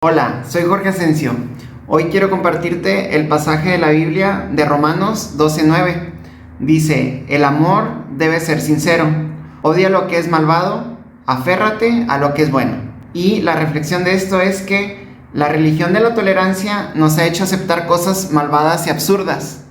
Hola, soy Jorge Asensio. Hoy quiero compartirte el pasaje de la Biblia de Romanos 12:9. Dice, el amor debe ser sincero. Odia lo que es malvado, aférrate a lo que es bueno. Y la reflexión de esto es que la religión de la tolerancia nos ha hecho aceptar cosas malvadas y absurdas.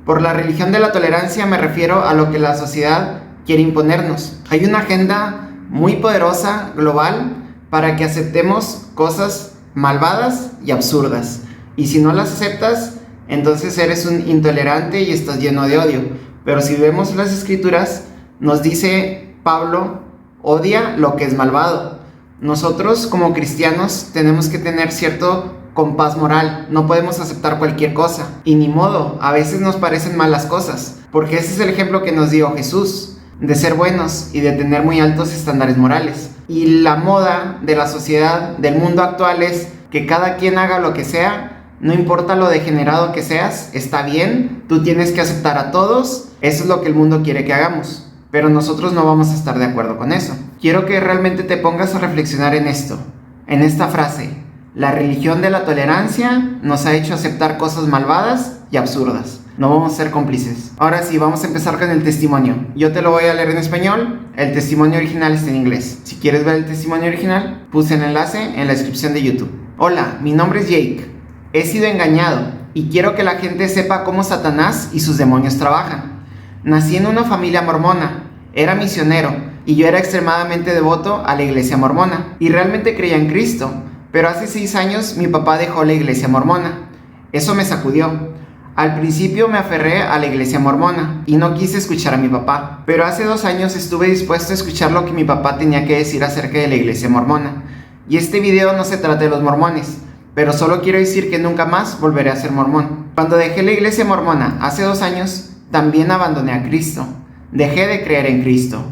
Por la religión de la tolerancia me refiero a lo que la sociedad quiere imponernos. Hay una agenda muy poderosa, global, para que aceptemos cosas malvadas y absurdas. Y si no las aceptas, entonces eres un intolerante y estás lleno de odio. Pero si vemos las escrituras, nos dice Pablo, odia lo que es malvado. Nosotros como cristianos tenemos que tener cierto compás moral, no podemos aceptar cualquier cosa. Y ni modo, a veces nos parecen malas cosas, porque ese es el ejemplo que nos dio Jesús, de ser buenos y de tener muy altos estándares morales. Y la moda de la sociedad, del mundo actual es que cada quien haga lo que sea, no importa lo degenerado que seas, está bien, tú tienes que aceptar a todos, eso es lo que el mundo quiere que hagamos, pero nosotros no vamos a estar de acuerdo con eso. Quiero que realmente te pongas a reflexionar en esto, en esta frase: la religión de la tolerancia nos ha hecho aceptar cosas malvadas y absurdas. No vamos a ser cómplices. Ahora sí, vamos a empezar con el testimonio. Yo te lo voy a leer en español. El testimonio original está en inglés. Si quieres ver el testimonio original, puse el enlace en la descripción de YouTube. Hola, mi nombre es Jake. He sido engañado y quiero que la gente sepa cómo Satanás y sus demonios trabajan. Nací en una familia mormona. Era misionero y yo era extremadamente devoto a la iglesia mormona. Y realmente creía en Cristo. Pero hace 6 años mi papá dejó la iglesia mormona. Eso me sacudió. Al principio me aferré a la iglesia mormona y no quise escuchar a mi papá, pero hace 2 años estuve dispuesto a escuchar lo que mi papá tenía que decir acerca de la iglesia mormona. Y este video no se trata de los mormones, pero solo quiero decir que nunca más volveré a ser mormón. Cuando dejé la iglesia mormona hace 2 años, también abandoné a Cristo. Dejé de creer en Cristo.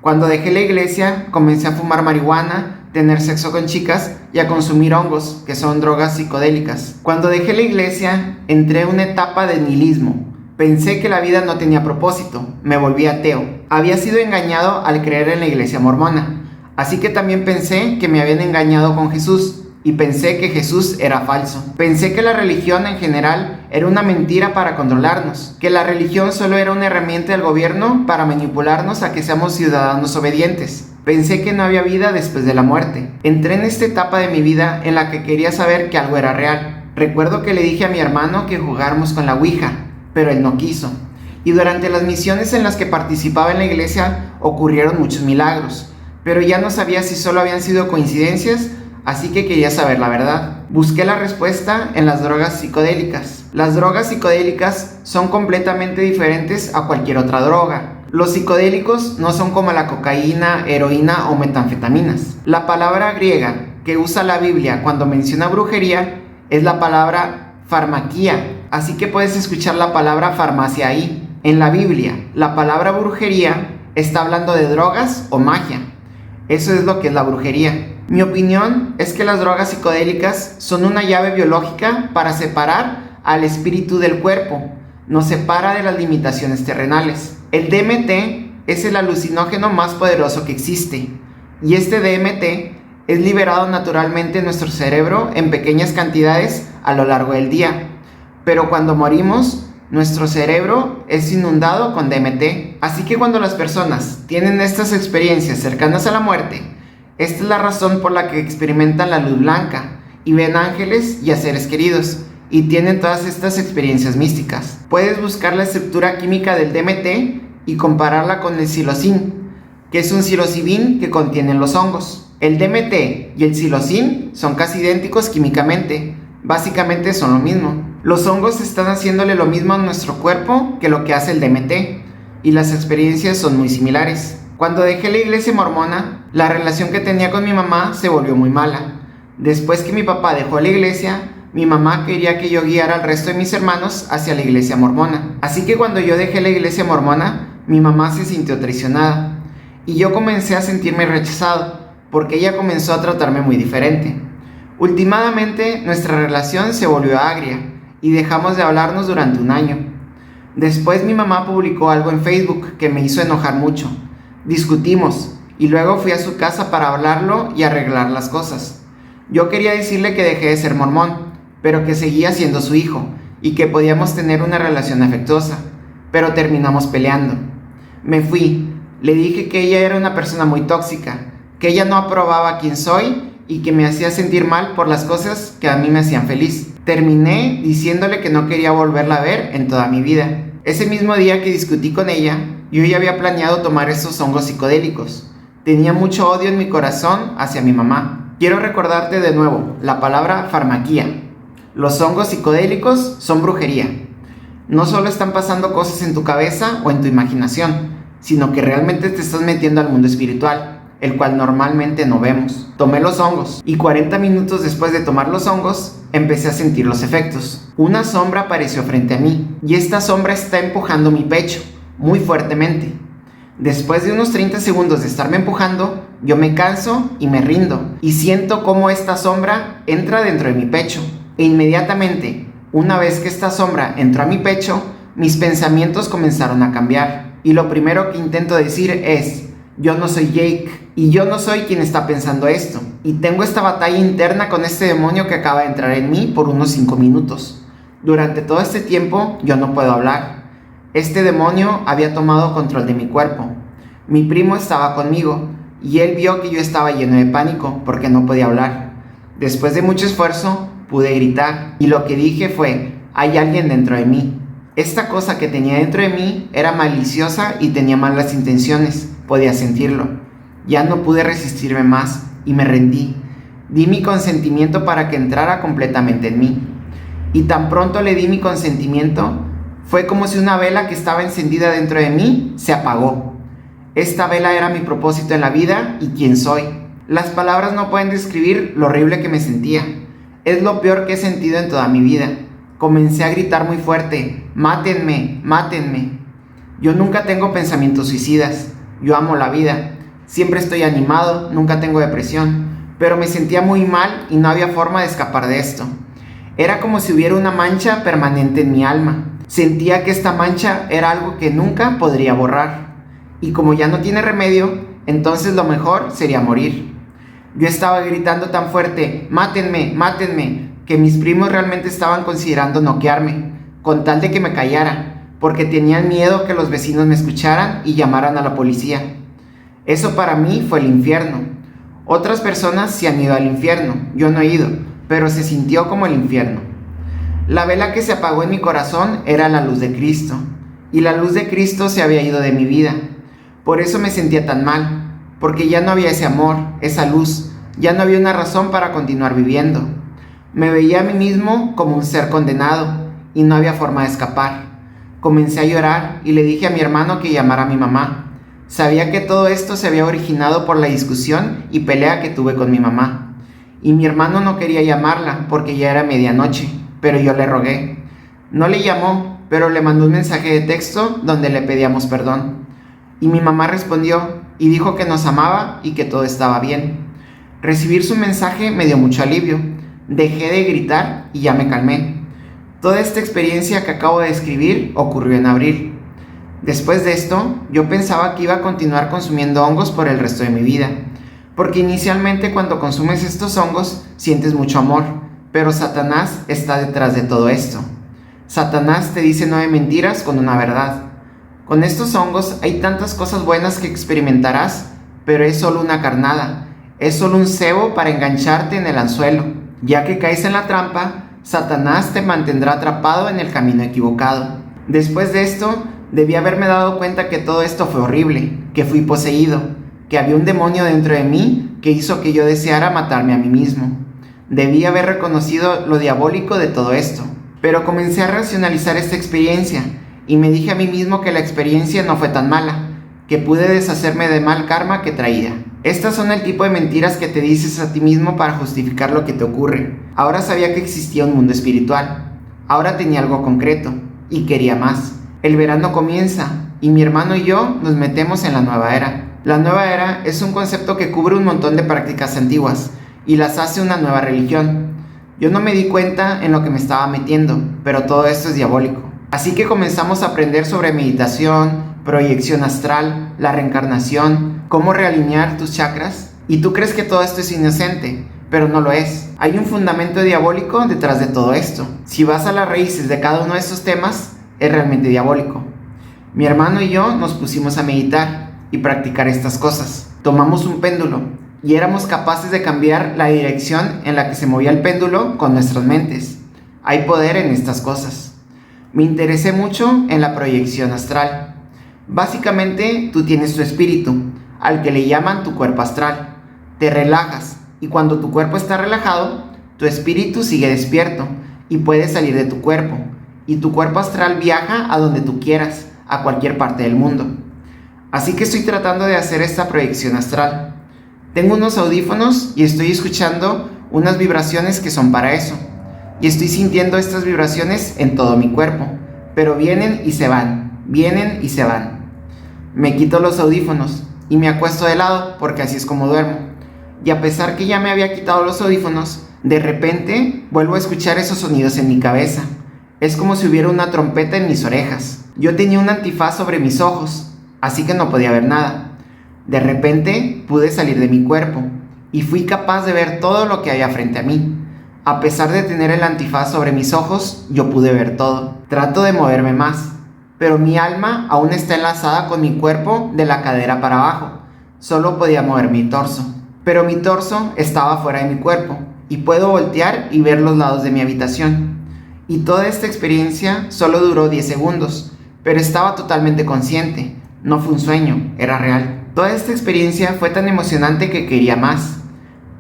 Cuando dejé la iglesia, comencé a fumar marihuana, tener sexo con chicas y a consumir hongos, que son drogas psicodélicas. Cuando dejé la iglesia, entré en una etapa de nihilismo. Pensé que la vida no tenía propósito, me volví ateo. Había sido engañado al creer en la iglesia mormona, así que también pensé que me habían engañado con Jesús, y pensé que Jesús era falso. Pensé que la religión en general era una mentira para controlarnos, que la religión solo era una herramienta del gobierno para manipularnos a que seamos ciudadanos obedientes. Pensé que no había vida después de la muerte. Entré en esta etapa de mi vida en la que quería saber que algo era real. Recuerdo que le dije a mi hermano que jugáramos con la Ouija, pero él no quiso. Y durante las misiones en las que participaba en la iglesia ocurrieron muchos milagros, pero ya no sabía si solo habían sido coincidencias, así que quería saber la verdad. Busqué la respuesta en las drogas psicodélicas. Las drogas psicodélicas son completamente diferentes a cualquier otra droga. Los psicodélicos no son como la cocaína, heroína o metanfetaminas. La palabra griega que usa la Biblia cuando menciona brujería es la palabra farmaquía, así que puedes escuchar la palabra farmacia ahí. En la Biblia, la palabra brujería está hablando de drogas o magia. Eso es lo que es la brujería. Mi opinión es que las drogas psicodélicas son una llave biológica para separar al espíritu del cuerpo. Nos separa de las limitaciones terrenales. El DMT es el alucinógeno más poderoso que existe, y este DMT es liberado naturalmente en nuestro cerebro en pequeñas cantidades a lo largo del día. Pero cuando morimos, nuestro cerebro es inundado con DMT. Así que cuando las personas tienen estas experiencias cercanas a la muerte, esta es la razón por la que experimentan la luz blanca y ven ángeles y a seres queridos, y tienen todas estas experiencias místicas. Puedes buscar la estructura química del DMT y compararla con el psilocin, que es un psilocibin que contienen los hongos. El DMT y el psilocin son casi idénticos químicamente, básicamente son lo mismo. Los hongos están haciéndole lo mismo a nuestro cuerpo que lo que hace el DMT, y las experiencias son muy similares. Cuando dejé la iglesia mormona, la relación que tenía con mi mamá se volvió muy mala. Después que mi papá dejó la iglesia, mi mamá quería que yo guiara al resto de mis hermanos hacia la iglesia mormona. Así que cuando yo dejé la iglesia mormona, mi mamá se sintió traicionada. Y yo comencé a sentirme rechazado, porque ella comenzó a tratarme muy diferente. Últimamente, nuestra relación se volvió agria, y dejamos de hablarnos durante 1 año. Después mi mamá publicó algo en Facebook que me hizo enojar mucho. Discutimos, y luego fui a su casa para hablarlo y arreglar las cosas. Yo quería decirle que dejé de ser mormón, pero que seguía siendo su hijo y que podíamos tener una relación afectuosa, pero terminamos peleando. Me fui, le dije que ella era una persona muy tóxica, que ella no aprobaba quién soy y que me hacía sentir mal por las cosas que a mí me hacían feliz. Terminé diciéndole que no quería volverla a ver en toda mi vida. Ese mismo día que discutí con ella, yo ya había planeado tomar esos hongos psicodélicos. Tenía mucho odio en mi corazón hacia mi mamá. Quiero recordarte de nuevo la palabra farmaquía. Los hongos psicodélicos son brujería. No solo están pasando cosas en tu cabeza o en tu imaginación, sino que realmente te estás metiendo al mundo espiritual, el cual normalmente no vemos. Tomé los hongos y 40 minutos después de tomar los hongos, empecé a sentir los efectos. Una sombra apareció frente a mí y esta sombra está empujando mi pecho muy fuertemente. Después de unos 30 segundos de estarme empujando, yo me canso y me rindo y siento cómo esta sombra entra dentro de mi pecho. E inmediatamente, una vez que esta sombra entró a mi pecho, mis pensamientos comenzaron a cambiar. Y lo primero que intento decir es: yo no soy Jake y yo no soy quien está pensando esto. Y tengo esta batalla interna con este demonio que acaba de entrar en mí por unos 5 minutos. Durante todo este tiempo yo no puedo hablar. Este demonio había tomado control de mi cuerpo. Mi primo estaba conmigo y él vio que yo estaba lleno de pánico porque no podía hablar. Después de mucho esfuerzo pude gritar y lo que dije fue: hay alguien dentro de mí. Esta cosa que tenía dentro de mí era maliciosa y tenía malas intenciones, podía sentirlo. Ya no pude resistirme más y me rendí. Di mi consentimiento para que entrara completamente en mí. Y tan pronto le di mi consentimiento, fue como si una vela que estaba encendida dentro de mí se apagó. Esta vela era mi propósito en la vida y quién soy. Las palabras no pueden describir lo horrible que me sentía. Es lo peor que he sentido en toda mi vida. Comencé a gritar muy fuerte: mátenme, mátenme. Yo nunca tengo pensamientos suicidas. Yo amo la vida. Siempre estoy animado, nunca tengo depresión. Pero me sentía muy mal y no había forma de escapar de esto. Era como si hubiera una mancha permanente en mi alma. Sentía que esta mancha era algo que nunca podría borrar. Y como ya no tiene remedio, entonces lo mejor sería morir. Yo estaba gritando tan fuerte: mátenme, mátenme, que mis primos realmente estaban considerando noquearme, con tal de que me callara, porque tenían miedo que los vecinos me escucharan y llamaran a la policía. Eso para mí fue el infierno. Otras personas sí han ido al infierno, yo no he ido, pero se sintió como el infierno. La vela que se apagó en mi corazón era la luz de Cristo, y la luz de Cristo se había ido de mi vida. Por eso me sentía tan mal, porque ya no había ese amor, esa luz, ya no había una razón para continuar viviendo. Me veía a mí mismo como un ser condenado y no había forma de escapar. Comencé a llorar y le dije a mi hermano que llamara a mi mamá. Sabía que todo esto se había originado por la discusión y pelea que tuve con mi mamá. Y mi hermano no quería llamarla porque ya era medianoche, pero yo le rogué. No le llamó, pero le mandó un mensaje de texto donde le pedíamos perdón. Y mi mamá respondió y dijo que nos amaba y que todo estaba bien. Recibir su mensaje me dio mucho alivio. Dejé de gritar y ya me calmé. Toda esta experiencia que acabo de describir ocurrió en abril. Después de esto, yo pensaba que iba a continuar consumiendo hongos por el resto de mi vida, porque inicialmente cuando consumes estos hongos sientes mucho amor, pero Satanás está detrás de todo esto. Satanás te dice 9 mentiras con una verdad. Con estos hongos hay tantas cosas buenas que experimentarás, pero es solo una carnada, es solo un cebo para engancharte en el anzuelo. Ya que caes en la trampa, Satanás te mantendrá atrapado en el camino equivocado. Después de esto, debí haberme dado cuenta que todo esto fue horrible, que fui poseído, que había un demonio dentro de mí que hizo que yo deseara matarme a mí mismo. Debí haber reconocido lo diabólico de todo esto, pero comencé a racionalizar esta experiencia y me dije a mí mismo que la experiencia no fue tan mala, que pude deshacerme de mal karma que traía. Estas son el tipo de mentiras que te dices a ti mismo para justificar lo que te ocurre. Ahora sabía que existía un mundo espiritual. Ahora tenía algo concreto y quería más. El verano comienza y mi hermano y yo nos metemos en la nueva era. La nueva era es un concepto que cubre un montón de prácticas antiguas y las hace una nueva religión. Yo no me di cuenta en lo que me estaba metiendo, pero todo esto es diabólico. Así que comenzamos a aprender sobre meditación, proyección astral, la reencarnación, cómo realinear tus chakras. Y tú crees que todo esto es inocente, pero no lo es. Hay un fundamento diabólico detrás de todo esto. Si vas a las raíces de cada uno de estos temas, es realmente diabólico. Mi hermano y yo nos pusimos a meditar y practicar estas cosas. Tomamos un péndulo y éramos capaces de cambiar la dirección en la que se movía el péndulo con nuestras mentes. Hay poder en estas cosas. Me interesé mucho en la proyección astral. Básicamente, tú tienes tu espíritu, al que le llaman tu cuerpo astral. Te relajas y cuando tu cuerpo está relajado, tu espíritu sigue despierto y puede salir de tu cuerpo. Y tu cuerpo astral viaja a donde tú quieras, a cualquier parte del mundo. Así que estoy tratando de hacer esta proyección astral. Tengo unos audífonos y estoy escuchando unas vibraciones que son para eso. Y estoy sintiendo estas vibraciones en todo mi cuerpo, pero vienen y se van, vienen y se van. Me quito los audífonos y me acuesto de lado porque así es como duermo. Y a pesar que ya me había quitado los audífonos, de repente vuelvo a escuchar esos sonidos en mi cabeza. Es como si hubiera una trompeta en mis orejas. Yo tenía un antifaz sobre mis ojos, así que no podía ver nada. De repente pude salir de mi cuerpo y fui capaz de ver todo lo que había frente a mí. A pesar de tener el antifaz sobre mis ojos, yo pude ver todo. Trato de moverme más, pero mi alma aún está enlazada con mi cuerpo de la cadera para abajo. Solo podía mover mi torso, pero mi torso estaba fuera de mi cuerpo y puedo voltear y ver los lados de mi habitación. Y toda esta experiencia solo duró 10 segundos, pero estaba totalmente consciente. No fue un sueño, era real. Toda esta experiencia fue tan emocionante que quería más.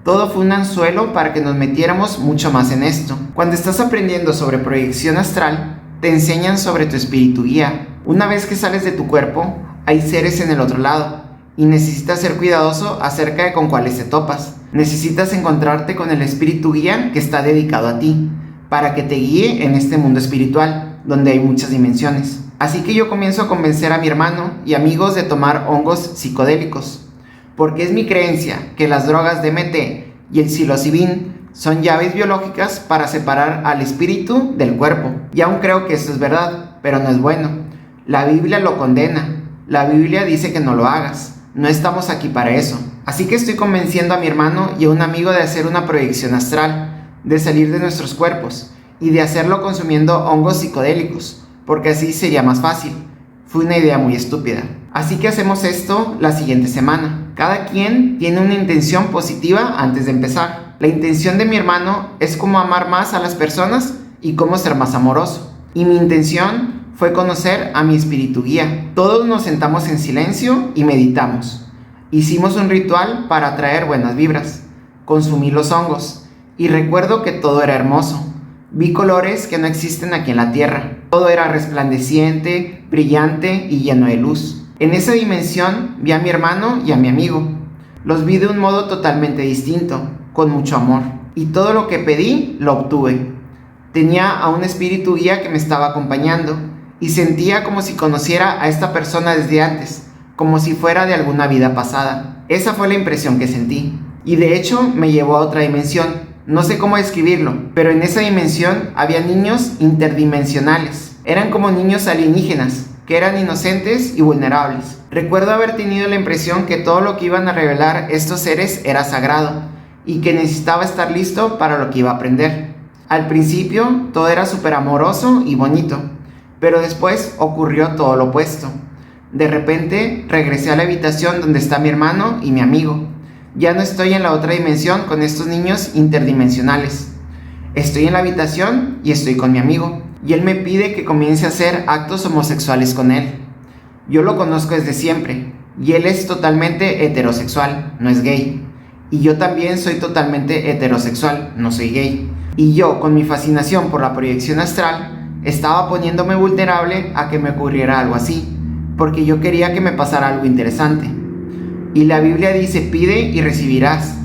Todo fue un anzuelo para que nos metiéramos mucho más en esto. Cuando estás aprendiendo sobre proyección astral, te enseñan sobre tu espíritu guía. Una vez que sales de tu cuerpo, hay seres en el otro lado y necesitas ser cuidadoso acerca de con cuáles te topas. Necesitas encontrarte con el espíritu guía que está dedicado a ti, para que te guíe en este mundo espiritual, donde hay muchas dimensiones. Así que yo comienzo a convencer a mi hermano y amigos de tomar hongos psicodélicos, porque es mi creencia que las drogas DMT y el psilocibin son llaves biológicas para separar al espíritu del cuerpo. Y aún creo que esto es verdad, pero no es bueno. La Biblia lo condena. La Biblia dice que no lo hagas. No estamos aquí para eso. Así que estoy convenciendo a mi hermano y a un amigo de hacer una proyección astral, de salir de nuestros cuerpos y de hacerlo consumiendo hongos psicodélicos, porque así sería más fácil. Fue una idea muy estúpida. Así que hacemos esto la siguiente semana. Cada quien tiene una intención positiva antes de empezar. La intención de mi hermano es cómo amar más a las personas y cómo ser más amoroso. Y mi intención fue conocer a mi espíritu guía. Todos nos sentamos en silencio y meditamos. Hicimos un ritual para atraer buenas vibras. Consumí los hongos y recuerdo que todo era hermoso. Vi colores que no existen aquí en la tierra. Todo era resplandeciente, brillante y lleno de luz. En esa dimensión vi a mi hermano y a mi amigo. Los vi de un modo totalmente distinto, con mucho amor. Y todo lo que pedí, lo obtuve. Tenía a un espíritu guía que me estaba acompañando y sentía como si conociera a esta persona desde antes, como si fuera de alguna vida pasada. Esa fue la impresión que sentí. Y de hecho me llevó a otra dimensión. No sé cómo describirlo, pero en esa dimensión había niños interdimensionales. Eran como niños alienígenas, que eran inocentes y vulnerables. Recuerdo haber tenido la impresión que todo lo que iban a revelar estos seres era sagrado y que necesitaba estar listo para lo que iba a aprender. Al principio todo era súper amoroso y bonito, pero después ocurrió todo lo opuesto. De repente regresé a la habitación donde está mi hermano y mi amigo. Ya no estoy en la otra dimensión con estos niños interdimensionales. Estoy en la habitación y estoy con mi amigo. Y él me pide que comience a hacer actos homosexuales con él. Yo lo conozco desde siempre. Y él es totalmente heterosexual, no es gay. Y yo también soy totalmente heterosexual, no soy gay. Y yo, con mi fascinación por la proyección astral, estaba poniéndome vulnerable a que me ocurriera algo así, porque yo quería que me pasara algo interesante. Y la Biblia dice: pide y recibirás,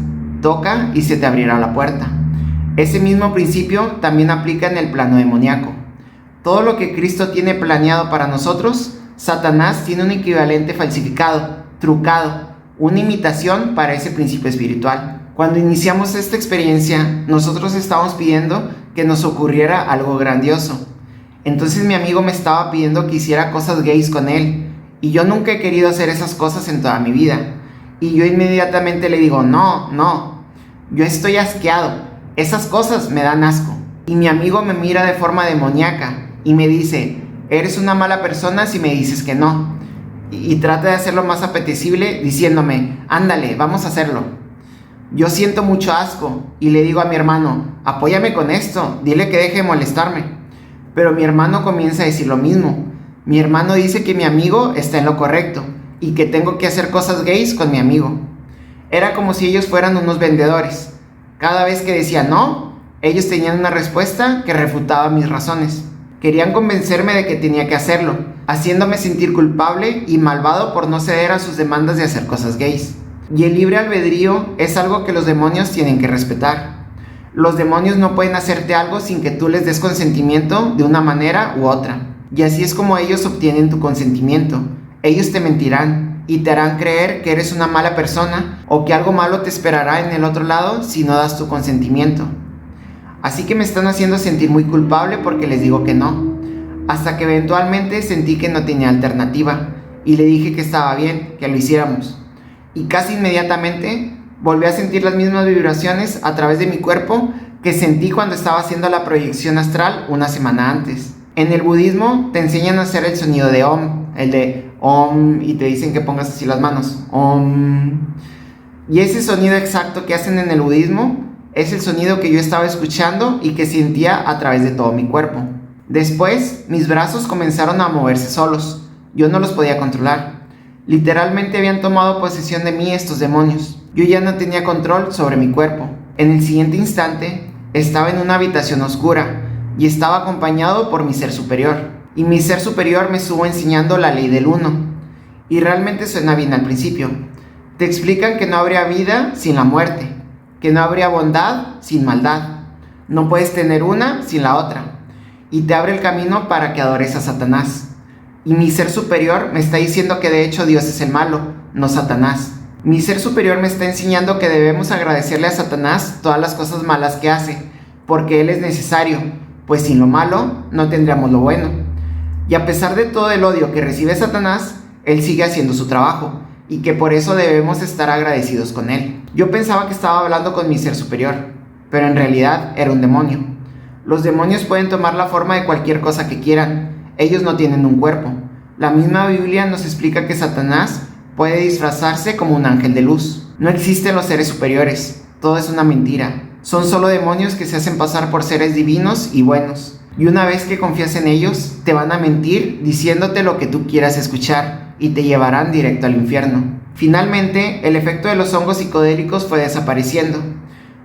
toca y se te abrirá la puerta. Ese mismo principio también aplica en el plano demoníaco. Todo lo que Cristo tiene planeado para nosotros, Satanás tiene un equivalente falsificado, trucado, una imitación para ese principio espiritual. Cuando iniciamos esta experiencia, nosotros estábamos pidiendo que nos ocurriera algo grandioso. Entonces mi amigo me estaba pidiendo que hiciera cosas gays con él, y yo nunca he querido hacer esas cosas en toda mi vida. Y yo inmediatamente le digo: no. Yo estoy asqueado. Esas cosas me dan asco. Y mi amigo me mira de forma demoníaca y me dice, eres una mala persona si me dices que no. Y trata de hacerlo más apetecible diciéndome, ándale, vamos a hacerlo. Yo siento mucho asco y le digo a mi hermano, apóyame con esto, dile que deje de molestarme. Pero mi hermano comienza a decir lo mismo. Mi hermano dice que mi amigo está en lo correcto y que tengo que hacer cosas gays con mi amigo. Era como si ellos fueran unos vendedores. Cada vez que decía no, ellos tenían una respuesta que refutaba mis razones. Querían convencerme de que tenía que hacerlo, haciéndome sentir culpable y malvado por no ceder a sus demandas de hacer cosas gays. Y el libre albedrío es algo que los demonios tienen que respetar. Los demonios no pueden hacerte algo sin que tú les des consentimiento de una manera u otra. Y así es como ellos obtienen tu consentimiento. Ellos te mentirán y te harán creer que eres una mala persona o que algo malo te esperará en el otro lado si no das tu consentimiento. Así que me están haciendo sentir muy culpable porque les digo que no. Hasta que eventualmente sentí que no tenía alternativa y le dije que estaba bien, que lo hiciéramos. Y casi inmediatamente volví a sentir las mismas vibraciones a través de mi cuerpo que sentí cuando estaba haciendo la proyección astral una semana antes. En el budismo te enseñan a hacer el sonido de Om, el de Om, y te dicen que pongas así las manos, Om. Y ese sonido exacto que hacen en el budismo es el sonido que yo estaba escuchando y que sentía a través de todo mi cuerpo. Después, mis brazos comenzaron a moverse solos. Yo no los podía controlar. Literalmente habían tomado posesión de mí estos demonios. Yo ya no tenía control sobre mi cuerpo. En el siguiente instante, estaba en una habitación oscura y estaba acompañado por mi ser superior. Y mi ser superior me estuvo enseñando la ley del uno. Y realmente suena bien al principio. Te explican que no habría vida sin la muerte, que no habría bondad sin maldad. No puedes tener una sin la otra. Y te abre el camino para que adores a Satanás. Y mi ser superior me está diciendo que de hecho Dios es el malo, no Satanás. Mi ser superior me está enseñando que debemos agradecerle a Satanás todas las cosas malas que hace, porque Él es necesario, pues sin lo malo no tendríamos lo bueno. Y a pesar de todo el odio que recibe Satanás, Él sigue haciendo su trabajo, y que por eso debemos estar agradecidos con Él. Yo pensaba que estaba hablando con mi ser superior, pero en realidad era un demonio. Los demonios pueden tomar la forma de cualquier cosa que quieran. Ellos no tienen un cuerpo. La misma Biblia nos explica que Satanás puede disfrazarse como un ángel de luz. No existen los seres superiores. Todo es una mentira. Son solo demonios que se hacen pasar por seres divinos y buenos. Y una vez que confías en ellos, te van a mentir diciéndote lo que tú quieras escuchar y te llevarán directo al infierno. Finalmente, el efecto de los hongos psicodélicos fue desapareciendo.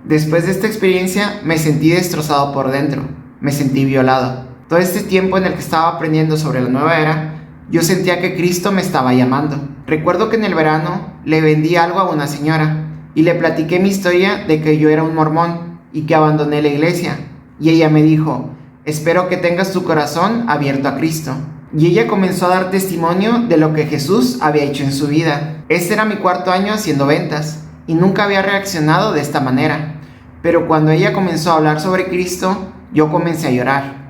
Después de esta experiencia, me sentí destrozado por dentro. Me sentí violado. Todo este tiempo en el que estaba aprendiendo sobre la nueva era, yo sentía que Cristo me estaba llamando. Recuerdo que en el verano le vendí algo a una señora y le platiqué mi historia de que yo era un mormón y que abandoné la iglesia. Y ella me dijo, espero que tengas tu corazón abierto a Cristo. Y ella comenzó a dar testimonio de lo que Jesús había hecho en su vida. Este era mi 4º año haciendo ventas y nunca había reaccionado de esta manera. Pero cuando ella comenzó a hablar sobre Cristo, yo comencé a llorar.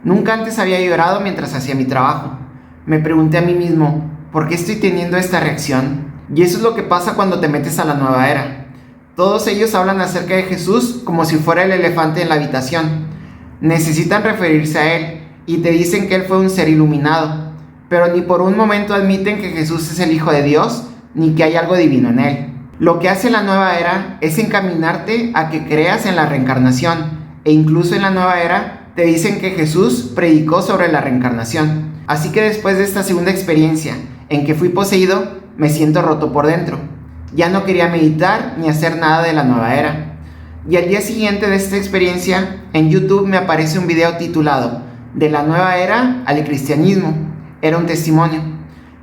Nunca antes había llorado mientras hacía mi trabajo. Me pregunté a mí mismo, ¿por qué estoy teniendo esta reacción? Y eso es lo que pasa cuando te metes a la nueva era. Todos ellos hablan acerca de Jesús como si fuera el elefante en la habitación. Necesitan referirse a Él y te dicen que Él fue un ser iluminado, pero ni por un momento admiten que Jesús es el Hijo de Dios ni que hay algo divino en Él. Lo que hace la nueva era es encaminarte a que creas en la reencarnación, e incluso en la nueva era te dicen que Jesús predicó sobre la reencarnación. Así que después de esta segunda experiencia en que fui poseído, me siento roto por dentro. Ya no quería meditar ni hacer nada de la nueva era. Y al día siguiente de esta experiencia, en YouTube me aparece un video titulado De la nueva era al cristianismo. Era un testimonio.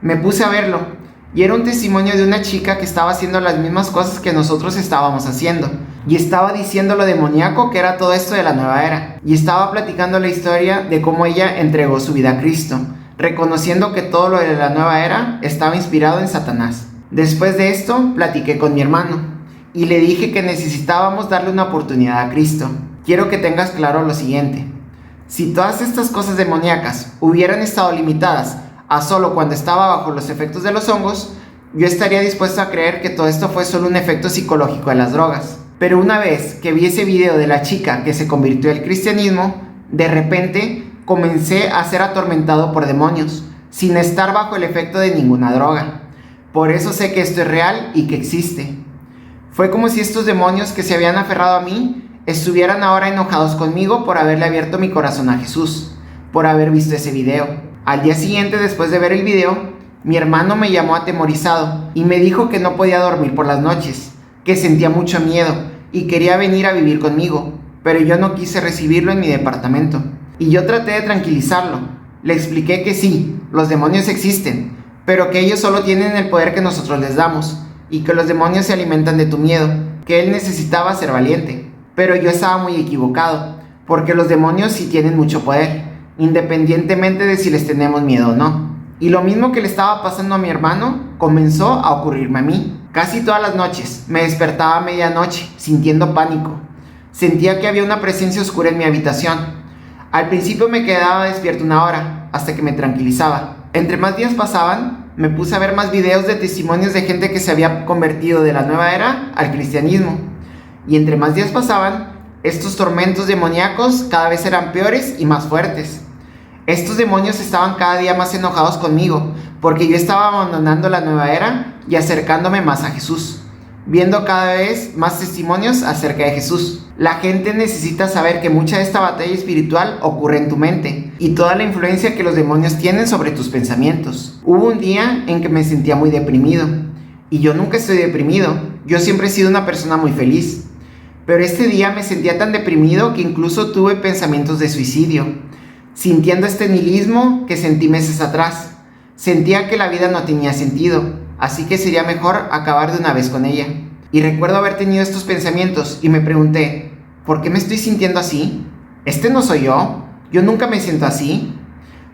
Me puse a verlo y era un testimonio de una chica que estaba haciendo las mismas cosas que nosotros estábamos haciendo. Y estaba diciendo lo demoníaco que era todo esto de la nueva era. Y estaba platicando la historia de cómo ella entregó su vida a Cristo, reconociendo que todo lo de la nueva era estaba inspirado en Satanás. Después de esto, platiqué con mi hermano y le dije que necesitábamos darle una oportunidad a Cristo. Quiero que tengas claro lo siguiente. Si todas estas cosas demoníacas hubieran estado limitadas a solo cuando estaba bajo los efectos de los hongos, yo estaría dispuesto a creer que todo esto fue solo un efecto psicológico de las drogas. Pero una vez que vi ese video de la chica que se convirtió al cristianismo, de repente comencé a ser atormentado por demonios, sin estar bajo el efecto de ninguna droga. Por eso sé que esto es real y que existe. Fue como si estos demonios que se habían aferrado a mí estuvieran ahora enojados conmigo por haberle abierto mi corazón a Jesús, por haber visto ese video. Al día siguiente, después de ver el video, mi hermano me llamó atemorizado y me dijo que no podía dormir por las noches, que sentía mucho miedo y quería venir a vivir conmigo, pero yo no quise recibirlo en mi departamento. Y yo traté de tranquilizarlo. Le expliqué que sí, los demonios existen, pero que ellos solo tienen el poder que nosotros les damos, y que los demonios se alimentan de tu miedo, que él necesitaba ser valiente. Pero yo estaba muy equivocado, porque los demonios sí tienen mucho poder, independientemente de si les tenemos miedo o no. Y lo mismo que le estaba pasando a mi hermano, comenzó a ocurrirme a mí. Casi todas las noches me despertaba a medianoche, sintiendo pánico. Sentía que había una presencia oscura en mi habitación. Al principio me quedaba despierto 1 hora, hasta que me tranquilizaba. Entre más días pasaban, me puse a ver más videos de testimonios de gente que se había convertido de la nueva era al cristianismo. Y entre más días pasaban, estos tormentos demoníacos cada vez eran peores y más fuertes. Estos demonios estaban cada día más enojados conmigo, porque yo estaba abandonando la nueva era y acercándome más a Jesús, viendo cada vez más testimonios acerca de Jesús. La gente necesita saber que mucha de esta batalla espiritual ocurre en tu mente y toda la influencia que los demonios tienen sobre tus pensamientos. Hubo un día en que me sentía muy deprimido, y yo nunca estoy deprimido, yo siempre he sido una persona muy feliz. Pero este día me sentía tan deprimido que incluso tuve pensamientos de suicidio, sintiendo este nihilismo que sentí meses atrás. Sentía que la vida no tenía sentido, así que sería mejor acabar de una vez con ella. Y recuerdo haber tenido estos pensamientos y me pregunté, ¿por qué me estoy sintiendo así? ¿Este no soy yo? Yo nunca me siento así.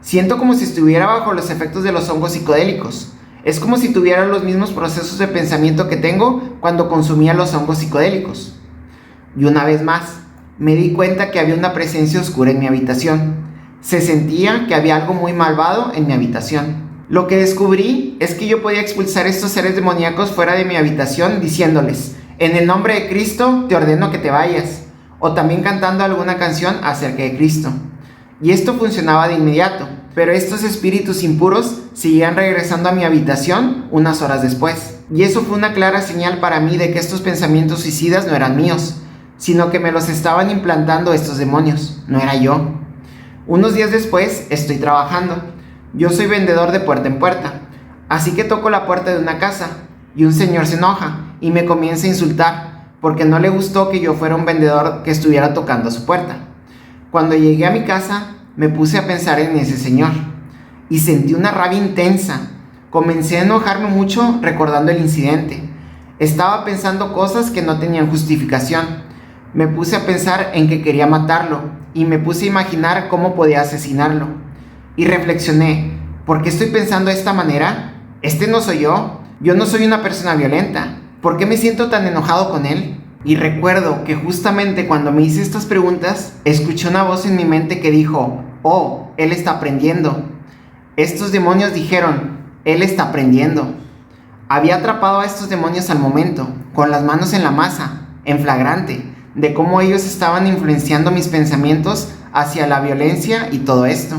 Siento como si estuviera bajo los efectos de los hongos psicodélicos. Es como si tuviera los mismos procesos de pensamiento que tengo cuando consumía los hongos psicodélicos. Y una vez más, me di cuenta que había una presencia oscura en mi habitación. Se sentía que había algo muy malvado en mi habitación. Lo que descubrí es que yo podía expulsar estos seres demoníacos fuera de mi habitación diciéndoles, en el nombre de Cristo te ordeno que te vayas, o también cantando alguna canción acerca de Cristo. Y esto funcionaba de inmediato, pero estos espíritus impuros seguían regresando a mi habitación unas horas después. Y eso fue una clara señal para mí de que estos pensamientos suicidas no eran míos, sino que me los estaban implantando estos demonios, no era yo. Unos días después estoy trabajando. Yo soy vendedor de puerta en puerta, así que toco la puerta de una casa y un señor se enoja y me comienza a insultar porque no le gustó que yo fuera un vendedor que estuviera tocando a su puerta. Cuando llegué a mi casa me puse a pensar en ese señor y sentí una rabia intensa. Comencé a enojarme mucho recordando el incidente. Estaba pensando cosas que no tenían justificación. Me puse a pensar en que quería matarlo y me puse a imaginar cómo podía asesinarlo. Y reflexioné, ¿por qué estoy pensando de esta manera? Este no soy yo no soy una persona violenta. ¿Por qué me siento tan enojado con él? Y recuerdo que justamente cuando me hice estas preguntas, escuché una voz en mi mente que dijo, oh, él está aprendiendo. Estos demonios dijeron, él está aprendiendo. Había atrapado a estos demonios al momento, con las manos en la masa, en flagrante, de cómo ellos estaban influenciando mis pensamientos hacia la violencia y todo esto.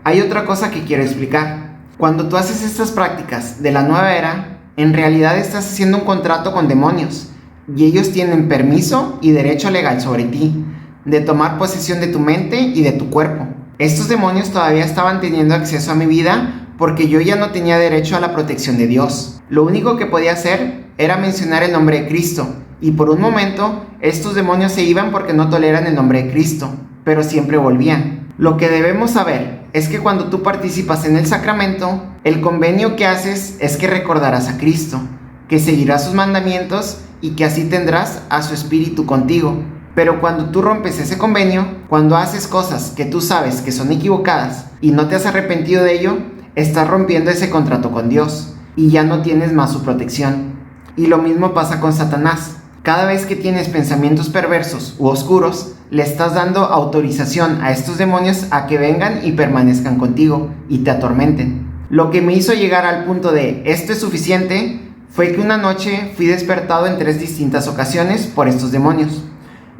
Hay otra cosa que quiero explicar. Cuando tú haces estas prácticas de la nueva era, en realidad estás haciendo un contrato con demonios y ellos tienen permiso y derecho legal sobre ti, de tomar posesión de tu mente y de tu cuerpo. Estos demonios todavía estaban teniendo acceso a mi vida porque yo ya no tenía derecho a la protección de Dios. Lo único que podía hacer era mencionar el nombre de Cristo y por un momento estos demonios se iban porque no toleran el nombre de Cristo, pero siempre volvían. Lo que debemos saber es que cuando tú participas en el sacramento, el convenio que haces es que recordarás a Cristo, que seguirás sus mandamientos y que así tendrás a su espíritu contigo. Pero cuando tú rompes ese convenio, cuando haces cosas que tú sabes que son equivocadas y no te has arrepentido de ello, estás rompiendo ese contrato con Dios y ya no tienes más su protección. Y lo mismo pasa con Satanás. Cada vez que tienes pensamientos perversos u oscuros, le estás dando autorización a estos demonios a que vengan y permanezcan contigo y te atormenten. Lo que me hizo llegar al punto de esto es suficiente fue que una noche fui despertado en 3 distintas ocasiones por estos demonios.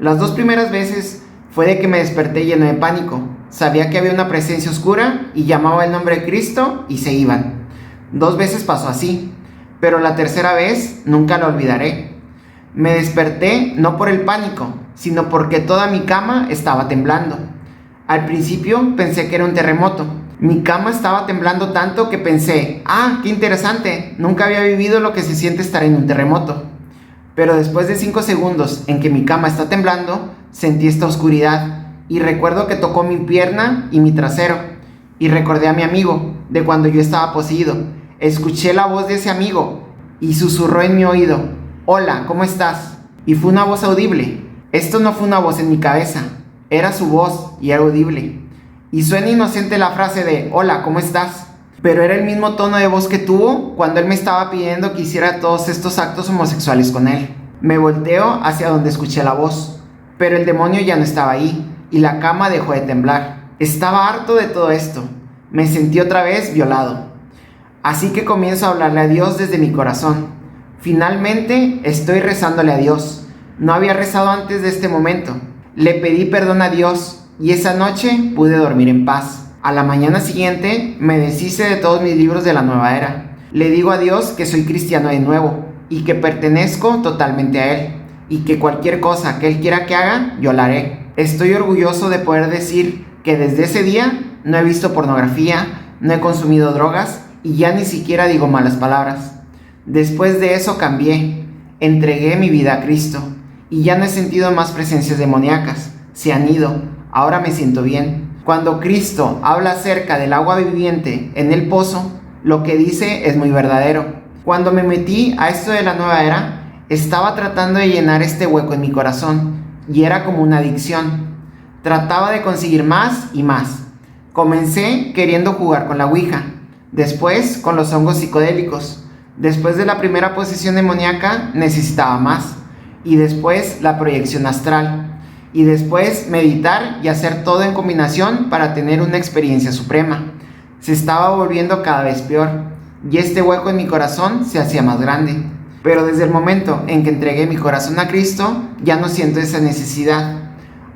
Las 2 primeras veces fue de que me desperté lleno de pánico. Sabía que había una presencia oscura y llamaba el nombre de Cristo y se iban. 2 veces pasó así, pero la tercera vez nunca la olvidaré. Me desperté no por el pánico, sino porque toda mi cama estaba temblando. Al principio pensé que era un terremoto. Mi cama estaba temblando tanto que pensé, qué interesante, nunca había vivido lo que se siente estar en un terremoto. Pero después de 5 segundos en que mi cama está temblando, sentí esta oscuridad y recuerdo que tocó mi pierna y mi trasero. Y recordé a mi amigo de cuando yo estaba poseído. Escuché la voz de ese amigo y susurró en mi oído, hola, ¿cómo estás? Y fue una voz audible. Esto no fue una voz en mi cabeza, era su voz y era audible. Y suena inocente la frase de hola, ¿cómo estás? Pero era el mismo tono de voz que tuvo cuando él me estaba pidiendo que hiciera todos estos actos homosexuales con él. Me volteo hacia donde escuché la voz, pero el demonio ya no estaba ahí y la cama dejó de temblar. Estaba harto de todo esto. Me sentí otra vez violado. Así que comienzo a hablarle a Dios desde mi corazón. Finalmente estoy rezándole a Dios. No había rezado antes de este momento. Le pedí perdón a Dios y esa noche pude dormir en paz. A la mañana siguiente me deshice de todos mis libros de la nueva era. Le digo a Dios que soy cristiano de nuevo y que pertenezco totalmente a Él y que cualquier cosa que Él quiera que haga, yo la haré. Estoy orgulloso de poder decir que desde ese día no he visto pornografía, no he consumido drogas y ya ni siquiera digo malas palabras. Después de eso cambié, entregué mi vida a Cristo y ya no he sentido más presencias demoníacas. Se han ido, ahora me siento bien. Cuando Cristo habla acerca del agua viviente en el pozo, lo que dice es muy verdadero. Cuando me metí a esto de la nueva era, estaba tratando de llenar este hueco en mi corazón y era como una adicción. Trataba de conseguir más y más. Comencé queriendo jugar con la ouija, después con los hongos psicodélicos. Después de la primera posesión demoníaca necesitaba más, y después la proyección astral, y después meditar y hacer todo en combinación para tener una experiencia suprema. Se estaba volviendo cada vez peor, y este hueco en mi corazón se hacía más grande. Pero desde el momento en que entregué mi corazón a Cristo, ya no siento esa necesidad.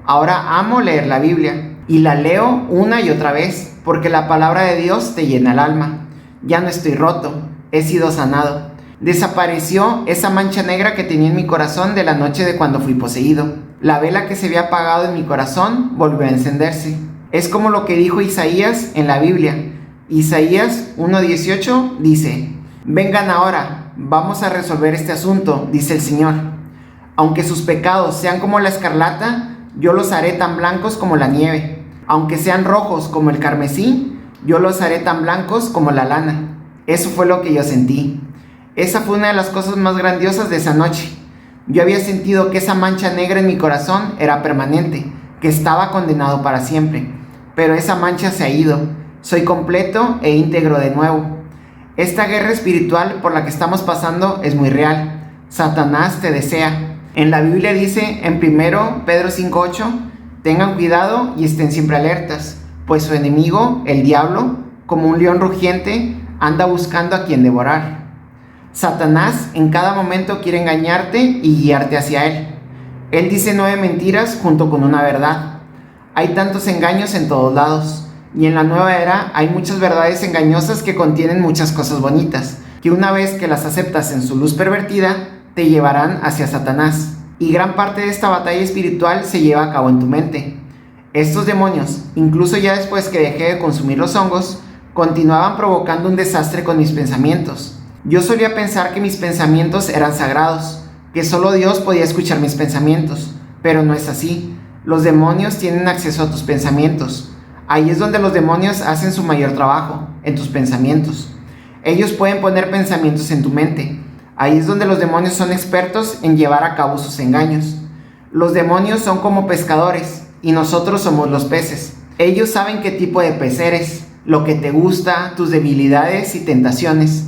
Ahora amo leer la Biblia, y la leo una y otra vez, porque la palabra de Dios te llena el alma. Ya no estoy roto, he sido sanado. Desapareció esa mancha negra que tenía en mi corazón de la noche de cuando fui poseído. La vela que se había apagado en mi corazón volvió a encenderse. Es como lo que dijo Isaías en la Biblia. Isaías 1:18 dice: vengan ahora, vamos a resolver este asunto, dice el Señor. Aunque sus pecados sean como la escarlata, yo los haré tan blancos como la nieve. Aunque sean rojos como el carmesí, yo los haré tan blancos como la lana. Eso fue lo que yo sentí. Esa fue una de las cosas más grandiosas de esa noche. Yo había sentido que esa mancha negra en mi corazón era permanente, que estaba condenado para siempre. Pero esa mancha se ha ido. Soy completo e íntegro de nuevo. Esta guerra espiritual por la que estamos pasando es muy real. Satanás te desea. En la Biblia dice en 1 Pedro 5:8, tengan cuidado y estén siempre alertas, pues su enemigo, el diablo, como un león rugiente, anda buscando a quien devorar. Satanás en cada momento quiere engañarte y guiarte hacia él. Él dice 9 mentiras junto con una verdad. Hay tantos engaños en todos lados, y en la nueva era hay muchas verdades engañosas que contienen muchas cosas bonitas, que una vez que las aceptas en su luz pervertida, te llevarán hacia Satanás. Y gran parte de esta batalla espiritual se lleva a cabo en tu mente. Estos demonios, incluso ya después que dejé de consumir los hongos, continuaban provocando un desastre con mis pensamientos. Yo solía pensar que mis pensamientos eran sagrados, que solo Dios podía escuchar mis pensamientos, pero no es así. Los demonios tienen acceso a tus pensamientos. Ahí es donde los demonios hacen su mayor trabajo, en tus pensamientos. Ellos pueden poner pensamientos en tu mente. Ahí es donde los demonios son expertos en llevar a cabo sus engaños. Los demonios son como pescadores y nosotros somos los peces. Ellos saben qué tipo de pez eres, lo que te gusta, tus debilidades y tentaciones.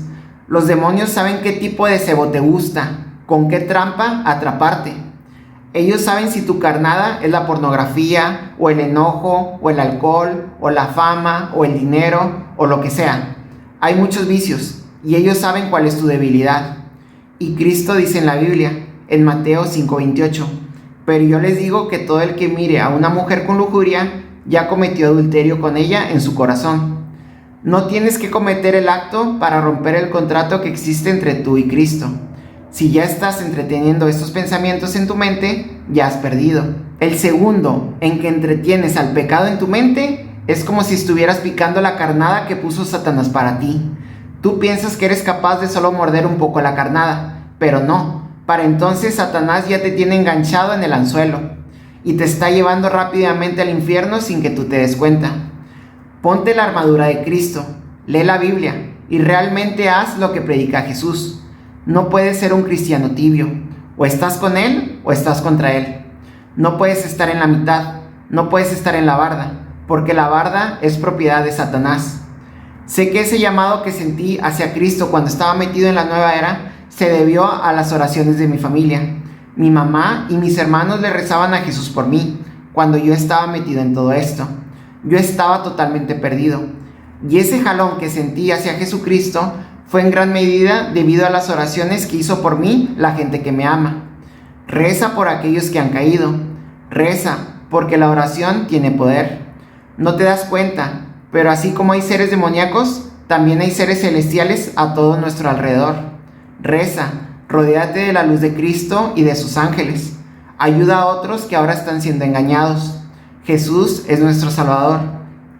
Los demonios saben qué tipo de cebo te gusta, con qué trampa atraparte. Ellos saben si tu carnada es la pornografía, o el enojo, o el alcohol, o la fama, o el dinero, o lo que sea. Hay muchos vicios, y ellos saben cuál es tu debilidad. Y Cristo dice en la Biblia, en Mateo 5:28, pero yo les digo que todo el que mire a una mujer con lujuria ya cometió adulterio con ella en su corazón. No tienes que cometer el acto para romper el contrato que existe entre tú y Cristo. Si ya estás entreteniendo estos pensamientos en tu mente, ya has perdido. El segundo en que entretienes al pecado en tu mente es como si estuvieras picando la carnada que puso Satanás para ti. Tú piensas que eres capaz de solo morder un poco la carnada, pero no. Para entonces Satanás ya te tiene enganchado en el anzuelo y te está llevando rápidamente al infierno sin que tú te des cuenta. Ponte la armadura de Cristo, lee la Biblia y realmente haz lo que predica Jesús. No puedes ser un cristiano tibio. O estás con Él o estás contra Él. No puedes estar en la mitad, no puedes estar en la barda, porque la barda es propiedad de Satanás. Sé que ese llamado que sentí hacia Cristo cuando estaba metido en la nueva era se debió a las oraciones de mi familia. Mi mamá y mis hermanos le rezaban a Jesús por mí cuando yo estaba metido en todo esto. Yo estaba totalmente perdido. Y ese jalón que sentí hacia Jesucristo fue en gran medida debido a las oraciones que hizo por mí la gente que me ama. Reza por aquellos que han caído. Reza, porque la oración tiene poder. No te das cuenta, pero así como hay seres demoníacos, también hay seres celestiales a todo nuestro alrededor. Reza, rodéate de la luz de Cristo y de sus ángeles. Ayuda a otros que ahora están siendo engañados. Jesús es nuestro Salvador.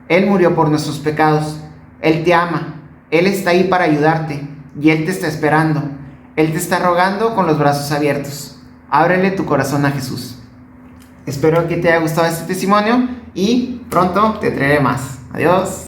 Él murió por nuestros pecados. Él te ama. Él está ahí para ayudarte y Él te está esperando. Él te está rogando con los brazos abiertos. Ábrele tu corazón a Jesús. Espero que te haya gustado este testimonio y pronto te traeré más. Adiós.